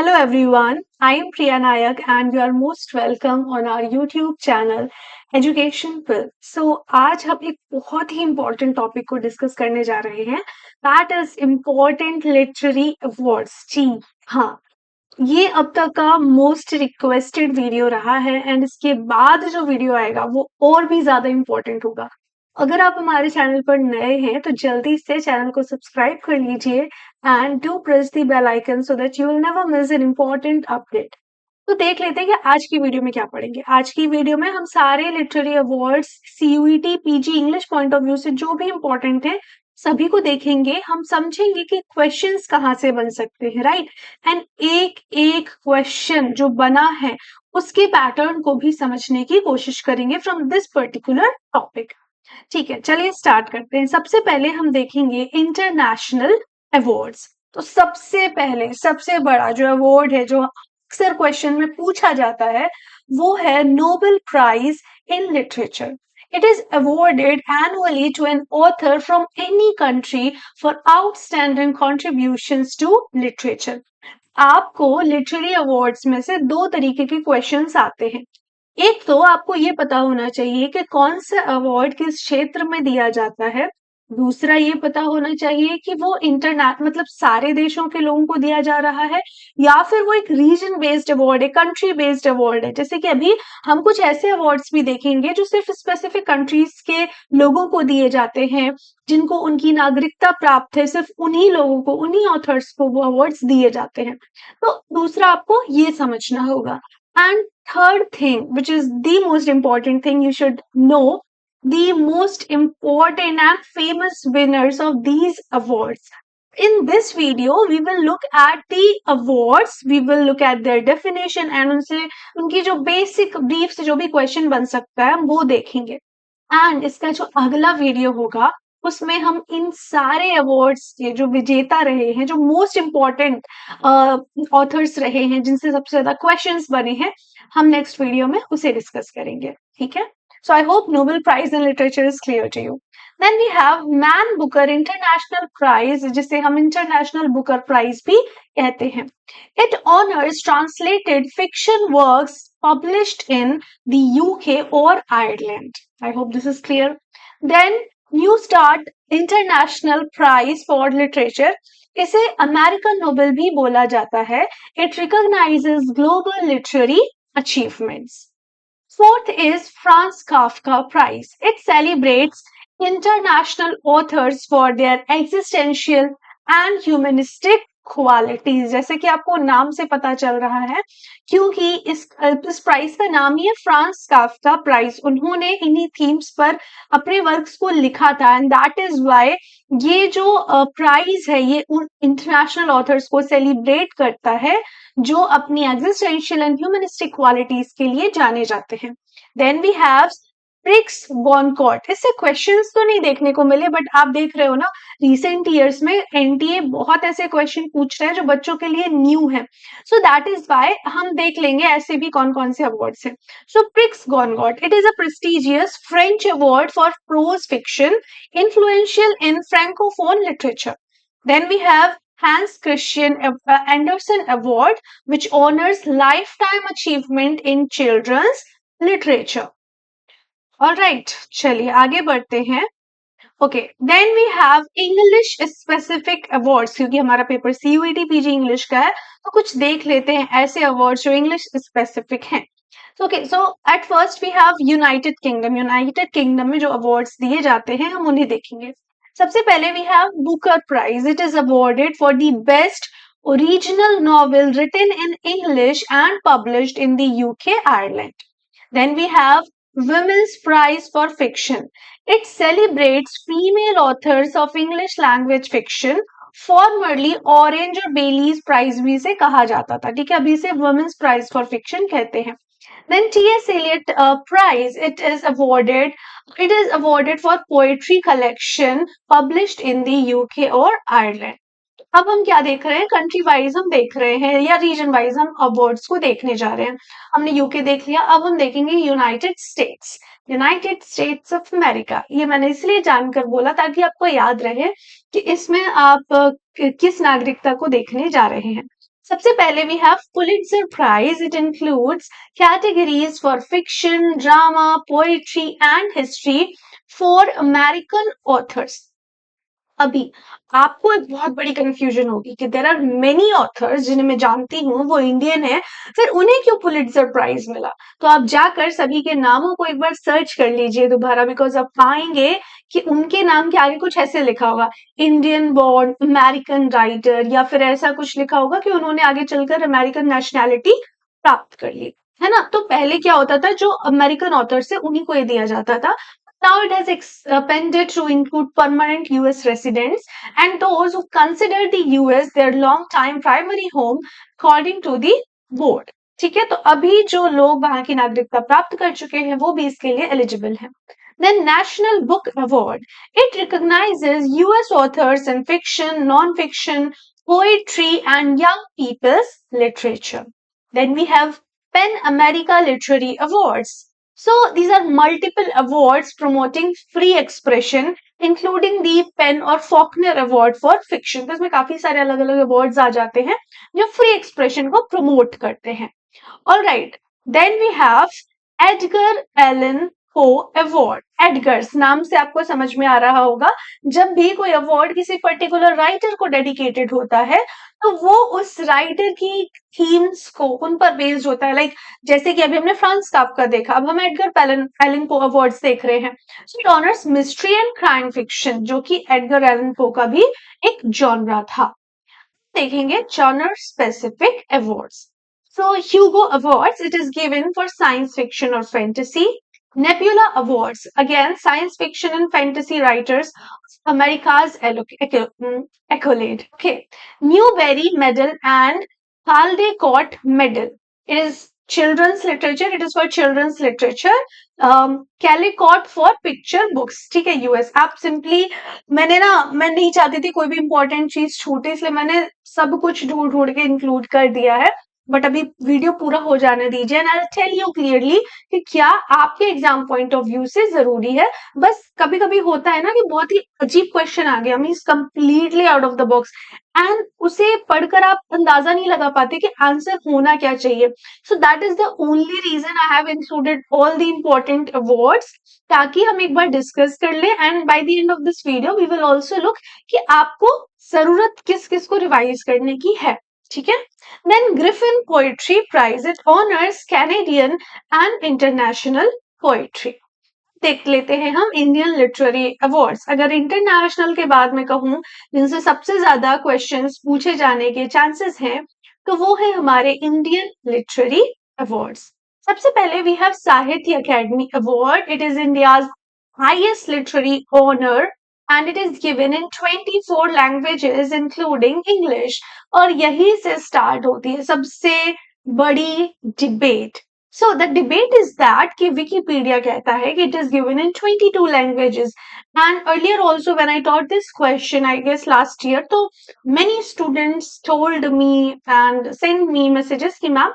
Hello everyone, I am Priya Nayak and you are most welcome on our YouTube channel Education Pill. आज हम एक बहुत ही important topic को discuss करने जा रहे हैं that is important literary awards. जी हाँ, ये अब तक का मोस्ट रिक्वेस्टेड वीडियो रहा है एंड इसके बाद जो वीडियो आएगा वो और भी ज्यादा इम्पोर्टेंट होगा। अगर आप हमारे चैनल पर नए हैं तो जल्दी से चैनल को सब्सक्राइब कर लीजिए and do press the bell icon so that you will never miss an important update. तो देख लेते हैं कि आज की वीडियो में क्या पढ़ेंगे। आज की वीडियो में हम सारे literary awards CUET PG English point of view से जो भी इम्पोर्टेंट है सभी को देखेंगे। हम समझेंगे कि क्वेश्चंस कहाँ से बन सकते हैं, राइट। एंड एक एक क्वेश्चन जो बना है उसके पैटर्न को भी समझने की कोशिश करेंगे फ्रॉम दिस पर्टिकुलर टॉपिक। ठीक है, चलिए स्टार्ट करते हैं। सबसे पहले हम देखेंगे इंटरनेशनल अवार्ड्स। तो सबसे पहले सबसे बड़ा जो अवार्ड है जो अक्सर क्वेश्चन में पूछा जाता है वो है Nobel prize in literature. It is awarded annually to an author from any country for outstanding contributions to literature. आपको लिटरेरी अवार्ड्स में से दो तरीके के क्वेश्चंस आते हैं। एक तो आपको ये पता होना चाहिए कि कौन सा अवार्ड किस क्षेत्र में दिया जाता है। दूसरा ये पता होना चाहिए कि वो इंटरनेट मतलब सारे देशों के लोगों को दिया जा रहा है या फिर वो एक रीजन बेस्ड अवार्ड है, कंट्री बेस्ड अवार्ड है। जैसे कि अभी हम कुछ ऐसे अवार्ड्स भी देखेंगे जो सिर्फ स्पेसिफिक कंट्रीज के लोगों को दिए जाते हैं, जिनको उनकी नागरिकता प्राप्त है, सिर्फ उन्हीं लोगों को, उन्हीं ऑथर्स को वो अवार्ड्स दिए जाते हैं। तो दूसरा आपको ये समझना होगा। And third thing, which is the most important thing you should know, the most important and famous winners of these awards. In this video, we will look at the awards, we will look at their definition and उनसे उनकी जो basic brief से जो भी question बन सकता है वो देखेंगे। एंड इसका जो अगला वीडियो होगा उसमें हम इन सारे अवार्ड्स के जो विजेता रहे हैं, जो मोस्ट इम्पॉर्टेंट ऑथर्स रहे हैं, जिनसे सबसे ज्यादा क्वेश्चंस बने हैं, हम नेक्स्ट वीडियो में उसे डिस्कस करेंगे। ठीक है, so I hope Nobel prize in literature is clear to you. Then we have Man Booker international prize, जिसे हम इंटरनेशनल बुकर प्राइज भी कहते हैं। It honours translated fiction works published in the UK or Ireland. I hope this is clear. Then New Start International Prize for Literature. इसे American Nobel भी बोला जाता है। It recognizes global literary achievements. Fourth is Franz Kafka Prize. It celebrates international authors for their existential and humanistic qualities. जैसे कि आपको नाम से पता चल रहा है, क्योंकि इस प्राइज का नाम ही है फ्रांस काफ्का प्राइज। उन्होंने इन्हीं थीम्स पर अपने वर्क्स को लिखा था एंड दैट इज व्हाई ये जो प्राइज है ये उन इंटरनेशनल ऑथर्स को सेलिब्रेट करता है जो अपनी एग्जिस्टेंशियल एंड ह्यूमनिस्टिक क्वालिटीज के लिए जाने जाते हैं। Then we have Prix Goncourt. इससे क्वेश्चंस तो नहीं देखने को मिले बट आप देख रहे हो ना, रिसेंट ईयर्स में एनटीए बहुत ऐसे क्वेश्चन पूछ रहे हैं जो बच्चों के लिए न्यू है। सो दैट इज व्हाई हम देख लेंगे ऐसे भी कौन कौन से अवार्ड्स हैं। So Prix Goncourt, it is a prestigious French award for prose fiction influential in francophone literature. Then we have Hans Christian Andersen Award, which honors lifetime achievement in children's literature. Alright, चलिए आगे बढ़ते हैं। Okay, then we have English specific awards. क्योंकि हमारा paper CUET PG English का है तो कुछ देख लेते हैं ऐसे अवार्ड्स जो इंग्लिश स्पेसिफिक हैं। Okay, so at first we have United Kingdom. United Kingdom में जो अवार्ड्स दिए जाते हैं हम उन्हें देखेंगे। सबसे पहले we have Booker prize. It is awarded for the best original novel written in English and published in the UK Ireland. Then we have Women's Prize for Fiction. It celebrates female authors of English language fiction. Formerly Orange और Bailey's Prize भी इसे कहा जाता था। ठीक है, अभी इसे Women's Prize for Fiction कहते हैं। Then T.S. Eliot Prize. It is awarded for poetry collection published in the UK or Ireland. अब हम क्या देख रहे हैं, कंट्री वाइज हम देख रहे हैं या रीजन वाइज हम अवार्ड्स को देखने जा रहे हैं। हमने यूके देख लिया, अब हम देखेंगे United states. United states of America, ये मैंने इसलिए जानकर बोला ताकि आपको याद रहे कि इसमें आप किस नागरिकता को देखने जा रहे हैं। सबसे पहले we have Pulitzer prize. It includes categories for fiction, drama, poetry and history for American authors. अभी आपको एक बहुत बड़ी कंफ्यूजन होगी कि देर आर मेनी ऑथर्स जिन्हें मैं जानती हूँ वो इंडियन है, फिर उन्हें क्यों पुलिट्जर प्राइज मिला। तो आप जाकर सभी के नामों को एक बार सर्च कर लीजिए दोबारा, बिकॉज आप पाएंगे कि उनके नाम के आगे कुछ ऐसे लिखा होगा, इंडियन बॉर्न अमेरिकन राइटर, या फिर ऐसा कुछ लिखा होगा कि उन्होंने आगे चलकर अमेरिकन नेशनैलिटी प्राप्त कर ली, है ना। तो पहले क्या होता था, जो अमेरिकन ऑथर्स है उन्हीं को ये दिया जाता था। Now it has expanded to include permanent US residents and those who consider the US their long-time primary home according to the board. ठीक है, तो अभी जो लोग वहां की नागरिकता प्राप्त कर चुके हैं वो भी इसके लिए एलिजिबल हैं। Then National Book Award. It recognizes US authors in fiction, non-fiction, poetry and young people's literature. Then we have PEN America Literary Awards. So these are multiple awards promoting free expression, including the PEN और Faulkner award for fiction. तो इसमें काफी सारे अलग अलग awards आ जाते हैं जो फ्री एक्सप्रेशन को प्रमोट करते हैं। Alright, then we have Edgar Allan Poe award. Edgars नाम से आपको समझ में आ रहा होगा, जब भी कोई अवार्ड किसी पर्टिकुलर राइटर को डेडिकेटेड होता है तो वो उस राइटर की थीम्स को उन पर बेस्ड होता है। लाइक जैसे कि अभी हमने फ्रांस काफ्का देखा, अब हम एडगर एलन पो अवार्ड्स देख रहे हैं। So it honours mystery and crime fiction, जो कि एडगर एलन पो का भी एक जॉनरा था। देखेंगे genre specific awards. So Hugo Awards, it is given for science fiction or fantasy. Nebula Awards, again science fiction and fantasy writers, America's accolade. Okay, Newbery Medal and Caldecott Medal. It is children's literature. It is for children's literature. Caldecott for picture books. ठीक है, US. आप simply, मैं नहीं चाहती थी कोई भी important चीज छूटे, इसलिए मैंने सब कुछ ढूंढ ढूंढ के इंक्लूड कर दिया है। बट अभी वीडियो पूरा हो जाने दीजिए and I will tell you clearly कि क्या आपके एग्जाम पॉइंट ऑफ व्यू से जरूरी है। बस कभी कभी होता है ना कि बहुत ही अजीब क्वेश्चन आ गया, means completely out of the box, and उसे पढ़कर आप अंदाजा नहीं लगा पाते कि आंसर होना क्या चाहिए। So that is the only reason I have included all the important awards, ताकि हम एक बार डिस्कस कर ले and by the end of this video we will also look कि आपको जरूरत किस किस को रिवाइज करने की है। ठीक है, then Griffin Poetry Prize, it honors Canadian and international poetry. देख लेते हैं हम इंडियन लिटरेरी अवार्ड्स। अगर इंटरनेशनल के बाद में कहूं जिनसे सबसे ज्यादा क्वेश्चंस पूछे जाने के चांसेस हैं, तो वो है हमारे इंडियन लिटरेरी अवार्ड्स। सबसे पहले we have Sahitya academy award. It is India's highest literary honour and it is given in 24 languages including English। और यही से स्टार्ट होती है सबसे बड़ी debate. So the debate is that कि Wikipedia कहता है कि it is given in 22 languages, and earlier also when I taught this question, I guess last year, तो many students told me and sent me messages कि ma'am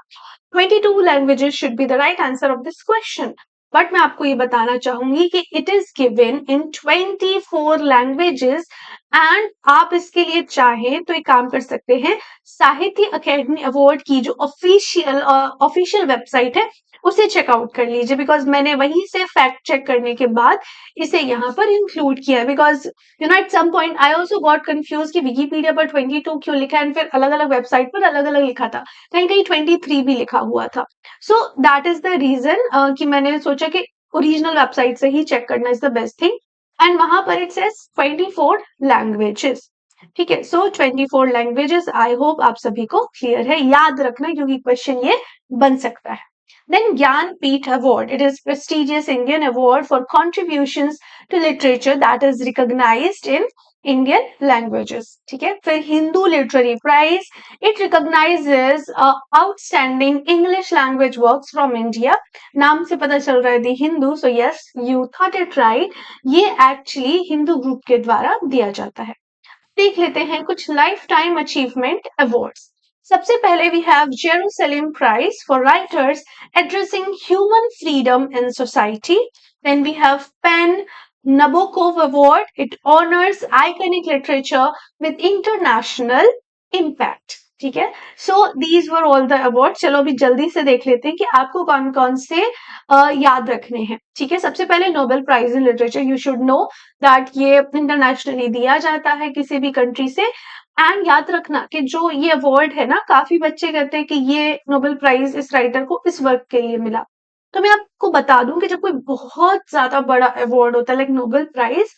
22 languages should be the right answer of this question। But मैं आपको ये बताना चाहूंगी कि it is given in 24 languages, and आप इसके लिए चाहें तो एक काम कर सकते हैं, साहित्य अकेडमी अवार्ड की जो ऑफिशियल वेबसाइट है उसे चेकआउट कर लीजिए, बिकॉज मैंने वहीं से फैक्ट चेक करने के बाद इसे यहाँ पर इंक्लूड किया है। Because you know at some point I also got confuse कि विकीपीडिया पर 22 क्यों लिखा है, एंड फिर अलग अलग वेबसाइट पर अलग अलग लिखा था, कहीं कहीं 23 भी लिखा हुआ था। So that is the reason कि मैंने सोचा कि ओरिजिनल वेबसाइट से ही चेक करना is the best thing, and वहां पर इट सेज 24 लैंग्वेजेस। ठीक है, सो 24 लैंग्वेजेस। आई होप आप सभी को क्लियर है, याद रखना क्योंकि क्वेश्चन ये बन सकता है। Then Gyanpith Award. It is prestigious Indian award for contributions to literature that is recognized in Indian languages. ठीक है, फिर Hindu literary prize. It recognizes outstanding English language works from India. नाम से पता चल रहा है the Hindu, so yes, you thought it right. ये एक्चुअली हिंदू ग्रुप के द्वारा दिया जाता है। देख लेते हैं कुछ लाइफ टाइम अचीवमेंट अवार्ड्स। सबसे पहले we have Jerusalem prize for writers addressing human freedom in society. Then we have PEN Nabokov award, it honours iconic literature with international impact. ठीक है, so these were all the award. चलो अभी जल्दी से देख लेते हैं कि आपको कौन कौन से याद रखने हैं। ठीक है, सबसे पहले Nobel prize in literature, you should know that ये इंटरनेशनली दिया जाता है किसी भी कंट्री से। एंड याद रखना कि जो ये अवार्ड है ना, काफी बच्चे कहते हैं कि ये नोबेल प्राइज इस राइटर को इस वर्क के लिए मिला। तो मैं आपको बता दूं कि जब कोई बहुत ज्यादा बड़ा अवार्ड होता है लाइक नोबेल प्राइज,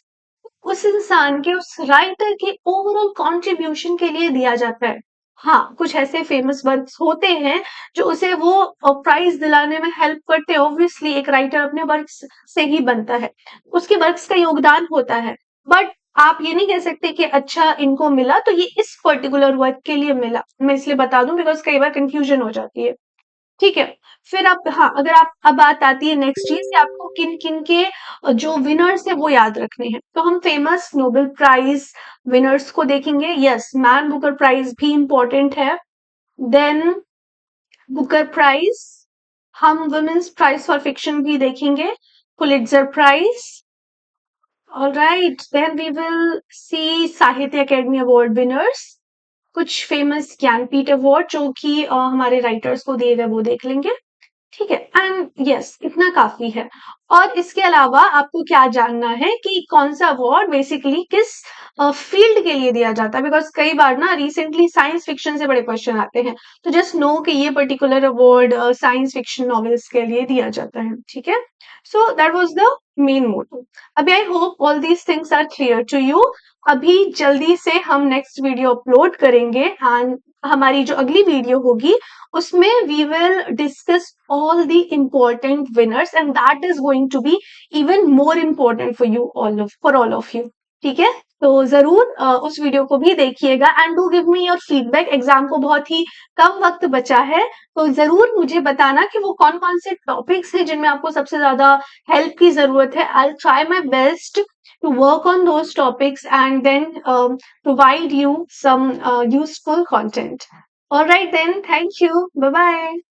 उस इंसान के, उस राइटर के ओवरऑल कंट्रीब्यूशन के लिए दिया जाता है। हाँ, कुछ ऐसे फेमस वर्क्स होते हैं जो उसे वो प्राइज दिलाने में हेल्प करते हैं। ऑब्वियसली एक राइटर अपने वर्क्स से ही बनता है, उसके वर्क्स का योगदान होता है। बट आप ये नहीं कह सकते कि अच्छा इनको मिला तो ये इस पर्टिकुलर वर्क के लिए मिला। मैं इसलिए बता दूं बिकॉज कई बार कंफ्यूजन हो जाती है। ठीक है, फिर आप, हाँ, अगर आप, अब बात आती है नेक्स्ट चीज कि आपको किन किन के जो विनर्स है वो याद रखने हैं। तो हम फेमस नोबेल प्राइज विनर्स को देखेंगे। यस, मैन बुकर प्राइज भी इंपॉर्टेंट है। देन बुकर प्राइज, हम वुमेन्स प्राइज फॉर फिक्शन भी देखेंगे, Pulitzer prize. Alright, then we will see Sahitya academy award winners, कुछ फेमस ज्ञानपीठ अवार्ड जो कि हमारे राइटर्स को दिए गए वो देख लेंगे। ठीक है, एंड यस, इतना काफी है। और इसके अलावा आपको क्या जानना है कि कौन सा अवार्ड बेसिकली किस फील्ड के लिए दिया जाता है, बिकॉज कई बार ना रिसेंटली साइंस फिक्शन से बड़े क्वेश्चन आते हैं। तो जस्ट नो कि ये particular award science fiction novels के लिए दिया जाता है। ठीक है, so that was the main motto. अभी I hope all these things are clear to you. अभी जल्दी से हम नेक्स्ट वीडियो अपलोड करेंगे एंड हमारी जो अगली वीडियो होगी उसमें we will discuss all the important winners and that is going to be even more important for you all of you। ठीक है, तो जरूर उस वीडियो को भी देखिएगा and do give me your feedback. Exam को बहुत ही कम वक्त बचा है, तो जरूर मुझे बताना कि वो कौन कौन से टॉपिक्स हैं जिनमें आपको सबसे ज्यादा हेल्प की जरूरत है। I try my best to work on those topics and then provide you some useful content. All right then, thank you. Bye bye.